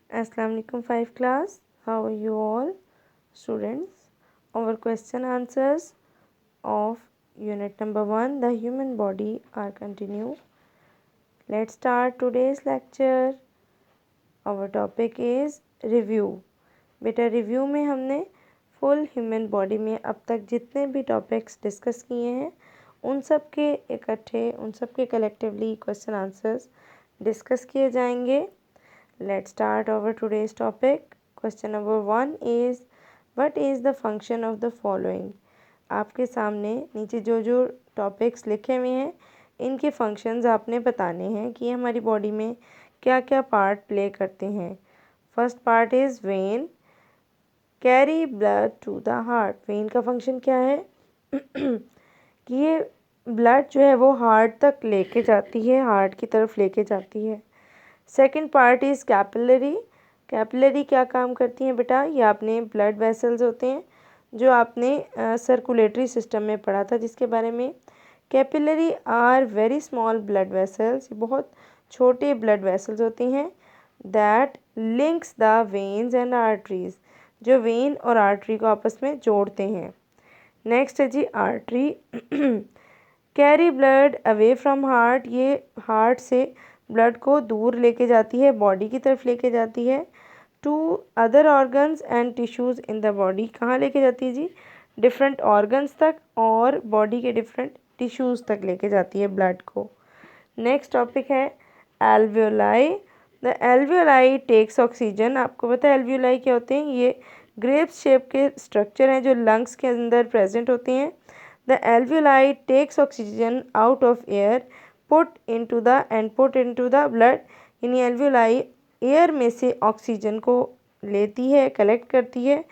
Assalamu alaikum 5 class. How are you all students? Our question answers of unit number 1 the human body are continue. Let's start today's lecture. Our topic is review. बेटा review में हमने full human body में अब तक जितने भी topics discuss किए हैं उन सब के इकट्ठे उन सब के कलेक्टिवली क्वेश्चन आंसर्स डिस्कस किए जाएंगे. Let's start our today's topic. Question number 1 is what is the function of the following? आपके सामने नीचे जो जो टॉपिक्स लिखे हुए हैं इनके फंक्शंस आपने बताने हैं कि हमारी बॉडी में क्या क्या पार्ट प्ले करते हैं. First part is vein carry blood to the heart. Vein का फंक्शन क्या है कि ये ब्लड जो है वो हार्ट तक लेके जाती है, हार्ट की तरफ लेके जाती है. Second part is capillary. Capillary क्या काम करती हैं बेटा? ये आपने ब्लड वेसल्स होते हैं जो आपने सर्कुलेटरी सिस्टम में पढ़ा था जिसके बारे में. Capillary are very small blood vessels. ये बहुत छोटे ब्लड वेसल्स होते हैं that links the veins and arteries, जो वेन और आर्टरी को आपस में जोड़ते हैं. नेक्स्ट है जी artery. Carry blood away from heart. ये हार्ट से ब्लड को दूर लेके जाती है, बॉडी की तरफ लेके जाती है. To other organs and tissues in the body. कहाँ लेके जाती है जी? डिफरेंट ऑर्गन्स तक और बॉडी के डिफरेंट टिश्यूज़ तक लेके जाती है ब्लड को. नेक्स्ट टॉपिक है alveoli. The alveoli takes oxygen. आपको पता है एल्वियोलाई क्या होते हैं? ये ग्रेप्स शेप के स्ट्रक्चर हैं जो लंग्स के अंदर प्रेजेंट होते हैं. The alveoli takes oxygen out of air put into the blood. यानी एल्वियोलाई एयर में से ऑक्सीजन को लेती है, कलेक्ट करती है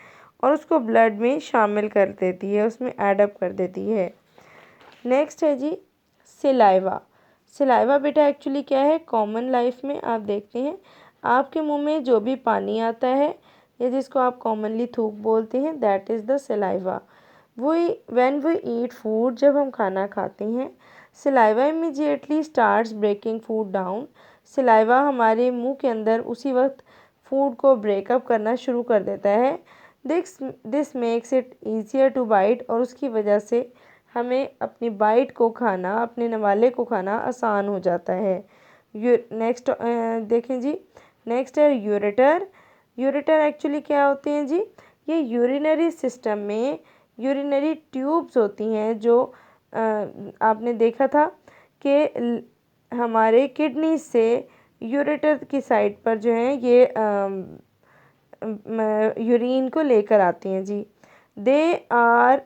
और उसको ब्लड में शामिल कर देती है, उसमें एडअप कर देती है. नेक्स्ट है जी सिलाइवा. सिलाइवा बेटा एक्चुअली क्या है? कॉमन लाइफ में आप देखते हैं आपके मुंह में जो भी पानी आता है या जिसको आप कॉमनली थूक बोलते हैं दैट इज़ द सिलाइवा. वही व्हेन वी ईट फूड, जब हम खाना खाते हैं saliva immediately starts breaking food down. Saliva हमारे मुंह के अंदर उसी वक्त फूड को ब्रेकअप करना शुरू कर देता है. This makes it easier to bite. और उसकी वजह से हमें अपनी बाइट को खाना, अपने नवाले को खाना आसान हो जाता है. नेक्स्ट देखें जी. नेक्स्ट है यूरेटर. यूरेटर एक्चुअली क्या होते हैं जी? ये यूरिनरी सिस्टम में यूरिनरी ट्यूब्स होती हैं जो आपने देखा था कि हमारे किडनी से यूरेटर की साइड पर जो है ये यूरिन को लेकर आती हैं जी. They are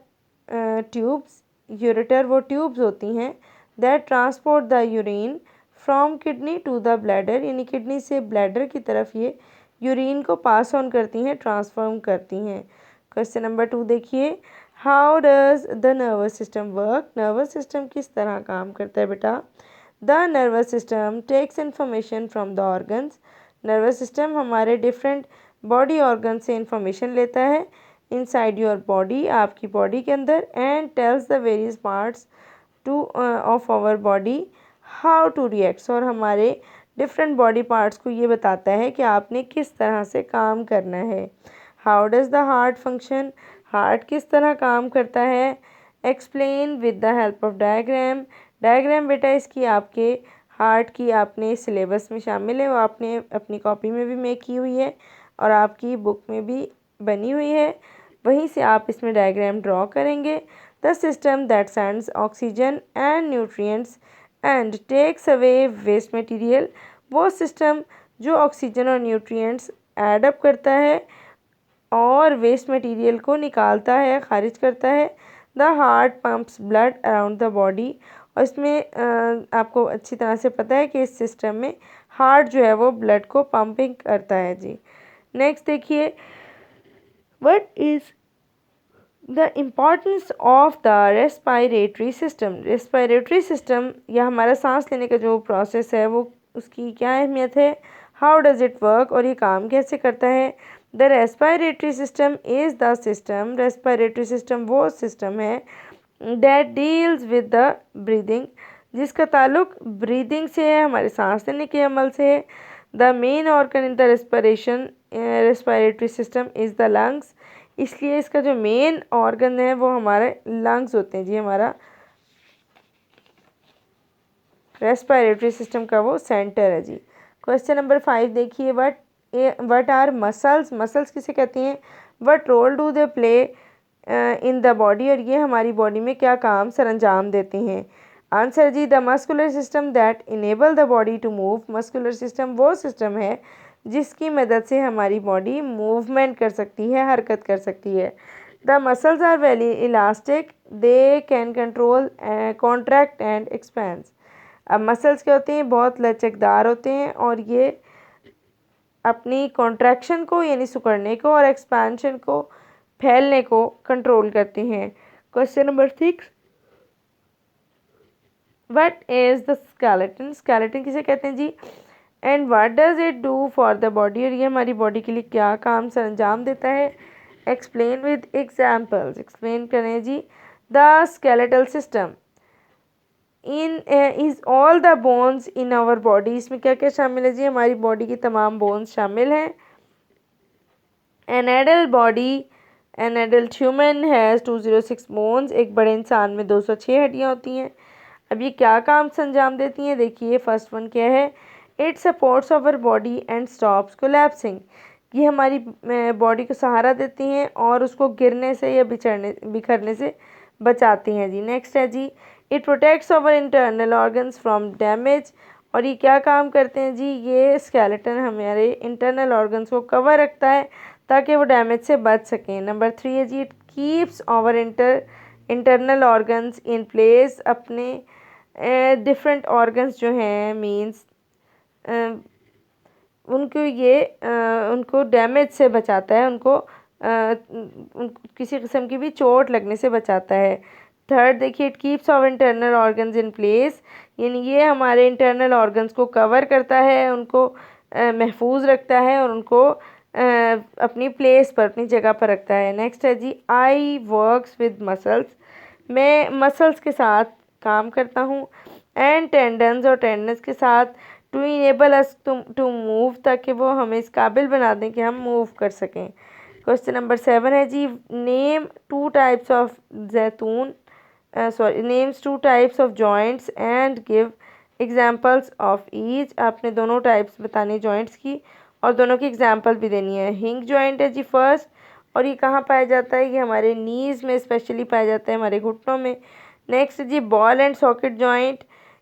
tubes. यूरेटर वो ट्यूब्स होती हैं that transport the urine from kidney to the bladder. यानी किडनी से ब्लैडर की तरफ ये यूरिन को पास ऑन करती हैं, ट्रांसफॉर्म करती हैं. क्वेश्चन नंबर 2 देखिए. How does the nervous system work. Nervous system किस तरह काम करता है बेटा? The nervous system takes information from the organs. Nervous system हमारे डिफरेंट बॉडी ऑर्गन से इंफॉर्मेशन लेता है इनसाइड योर बॉडी, आपकी बॉडी के अंदर, and tells the various parts to of our body how to reacts. और हमारे डिफरेंट बॉडी पार्ट्स को ये बताता है कि आपने किस तरह से काम करना है. How does the heart function. Heart किस तरह काम करता है? Explain with the help of diagram. Diagram बेटा इसकी आपके हार्ट की आपने सिलेबस में शामिल है, वो आपने अपनी कॉपी में भी मेक की हुई है और आपकी बुक में भी बनी हुई है. वहीं से आप इसमें डायग्राम ड्रॉ करेंगे. The system that sends oxygen and nutrients and takes away waste material. वो सिस्टम जो ऑक्सीजन और न्यूट्रिएंट्स एडअप करता है और वेस्ट मटेरियल को निकालता है, खारिज करता है. The heart pumps blood around the body. और इसमें आपको अच्छी तरह से पता है कि इस सिस्टम में हार्ट जो है वो ब्लड को पंपिंग करता है जी. नेक्स्ट देखिए. What is the importance of the respiratory system. Respiratory system या हमारा सांस लेने का जो प्रोसेस है वो उसकी क्या अहमियत है? How does it work. और ये काम कैसे करता है? The respiratory system is the system. Respiratory system वो सिस्टम है that deals with the breathing, जिसका ताल्लुक ब्रीदिंग से है, हमारे सांस लेने के अमल से है. The main organ in the respiratory system is the lungs, इसलिए इसका जो मेन ऑर्गन है वो हमारे लंग्स होते हैं जी, हमारा रेस्पिरेटरी सिस्टम का वो सेंटर है जी। क्वेश्चन नंबर 5 देखिए, वट आर मसल्स, मसल्स किसे कहते हैं, what role do they play in the body, और ये हमारी बॉडी में क्या काम सर अंजाम देते हैं। आंसर जी, the muscular system that enable the body to move, muscular system वो सिस्टम है जिसकी मदद से हमारी बॉडी मूवमेंट कर सकती है, हरकत कर सकती है। The muscles are very elastic, they can control contract and expand. अब मसल्स क्या होते हैं, बहुत लचकदार होते हैं और ये अपनी कॉन्ट्रैक्शन को यानी सिकुड़ने को और एक्सपेंशन को फैलने को कंट्रोल करते हैं। Question number 6, what is the skeleton, skeleton किसे कहते हैं जी, and what does it do for the body, और ये हमारी बॉडी के लिए क्या काम सर अंजाम देता है। एक्सप्लेन विद एग्जाम्पल्स, एक्सप्लेन करें जी। The skeletal system in is all the bones in our body, इसमें क्या क्या शामिल है जी, हमारी बॉडी की तमाम बोन्स शामिल हैं। An adult body, an adult human has 206 bones, एक बड़े इंसान में 206 हड्डियाँ होती हैं। अब ये क्या काम अंजाम देती हैं, देखिए फर्स्ट वन क्या है, it supports our body and stops collapsing, ये हमारी बॉडी को सहारा देती हैं और उसको गिरने से या बिखरने से बचाती हैं जी। नेक्स्ट है जी, it protects our internal organs from damage, और ये क्या काम करते हैं जी, ये स्केलेटन हमारे इंटरनल ऑर्गन्स को कवर रखता है ताकि वो डैमेज से बच सकें। नंबर 3 है जी, it keeps our internal organs in place, अपने डिफरेंट ऑर्गन्स जो हैं मींस उनको डैमेज से बचाता है, उनको किसी किस्म की भी चोट लगने से बचाता है। थर्ड देखिए, it keeps our internal organs in place, यानी ये हमारे इंटरनल ऑर्गन्स को कवर करता है, उनको महफूज रखता है और उनको अपनी प्लेस पर, अपनी जगह पर रखता है। नेक्स्ट है जी, आई वर्क्स विद मसल्स, मैं मसल्स के साथ काम करता हूँ, एंड टेंडन्स और टेंडन्स के साथ, to enable us to move, ताकि वो हमें इस काबिल बना दें कि हम मूव कर सकें। क्वेश्चन नंबर 7 है जी, name two types of names two types of joints and give examples of each, आपने दोनों टाइप्स बताने जॉइंट्स की और दोनों की एग्जांपल भी देनी है। हिंग जॉइंट है जी फर्स्ट, और ये कहाँ पाया जाता है, ये हमारे नीज़ में स्पेशली पाया जाता है, हमारे घुटनों में। नेक्स्ट जी, बॉल एंड सॉकेट जॉइंट,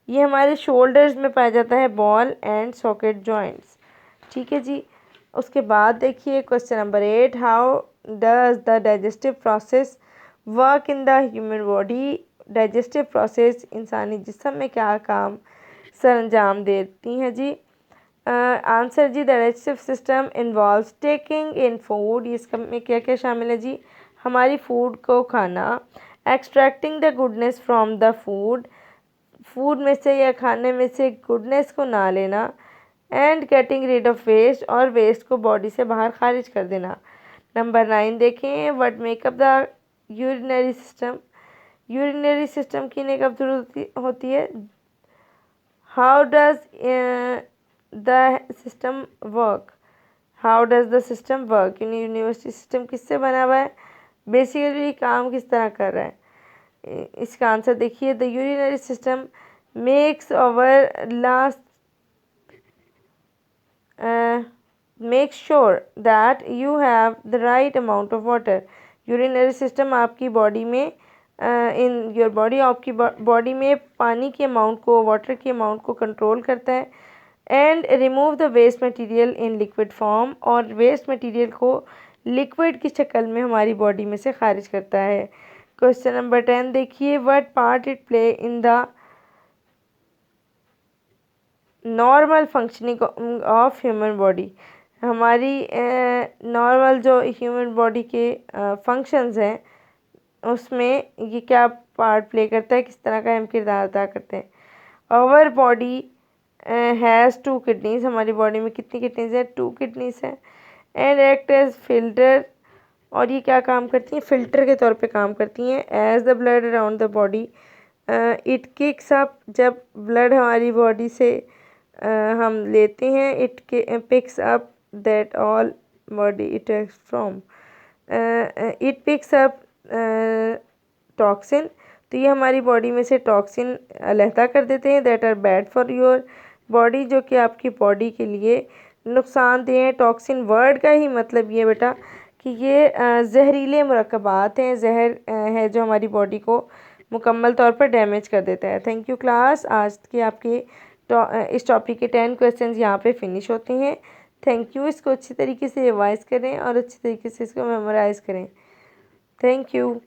ये हमारे शोल्डर्स में पाया जाता है, बॉल एंड सॉकेट जॉइंट्स, ठीक है जी। उसके बाद देखिए question number 8, how does the digestive process work in the human body, digestive process इंसानी जिस्म में क्या काम सर अंजाम देती हैं जी। आंसर जी, the digestive system involves taking in food, इसका में क्या क्या शामिल है जी, हमारी फूड को खाना, extracting the goodness from the food, food में से या खाने में से गुडनेस को ना लेना, and getting rid of waste, और वेस्ट को बॉडी से बाहर खारिज कर देना। नंबर 9 देखें, what make up the urinary system, urinary system की ने कब जरूरत होती है। How does the system work, how does the system work, university system किससे बना हुआ है, बेसिकली काम किस तरह कर रहा है। इसका आंसर देखिए, the urinary system makes our last make sure that you have the right amount of water, urinary system आपकी बॉडी में इन योर बॉडी, आपकी बॉडी में पानी के अमाउंट को, वाटर के अमाउंट को कंट्रोल करता है, and remove the waste material in liquid form, और वेस्ट मटेरियल को लिक्विड की शक्ल में हमारी बॉडी में से खारिज करता है। क्वेश्चन नंबर 10 देखिए, what part it play in the normal functioning of human body, हमारी नॉर्मल जो ह्यूमन बॉडी के फंक्शंस हैं उसमें ये क्या पार्ट प्ले करता है, किस तरह का अहम किरदार अदा करते हैं। आवर बॉडी हैज़ 2 किडनीज, हमारी बॉडी में कितनी किडनीज है, 2 किडनीज हैं, एंड एक्ट एज फिल्टर, और ये क्या काम करती हैं, फ़िल्टर के तौर पे काम करती हैं। As the blood around the body it kicks up, जब ब्लड हमारी बॉडी से हम लेते हैं, it picks up that all body it from, it picks up toxin, तो ये हमारी बॉडी में से टॉक्सिन अलहदा कर देते हैं, that are bad for your body, जो कि आपकी बॉडी के लिए नुकसानदेह हैं। टॉक्सिन वर्ड का ही मतलब ये बेटा कि ये जहरीले मुरक्कबात हैं, जहर है जो हमारी बॉडी को मुकम्मल तौर पर डैमेज कर देता है। Thank you class. आज के आपके इस टॉपिक के 10 क्वेश्चंस यहाँ पे फिनिश होते हैं। Thank you. इसको अच्छी तरीके से रिवाइज़ करें और अच्छी तरीके से इसको मेमोराइज़ करें। Thank you.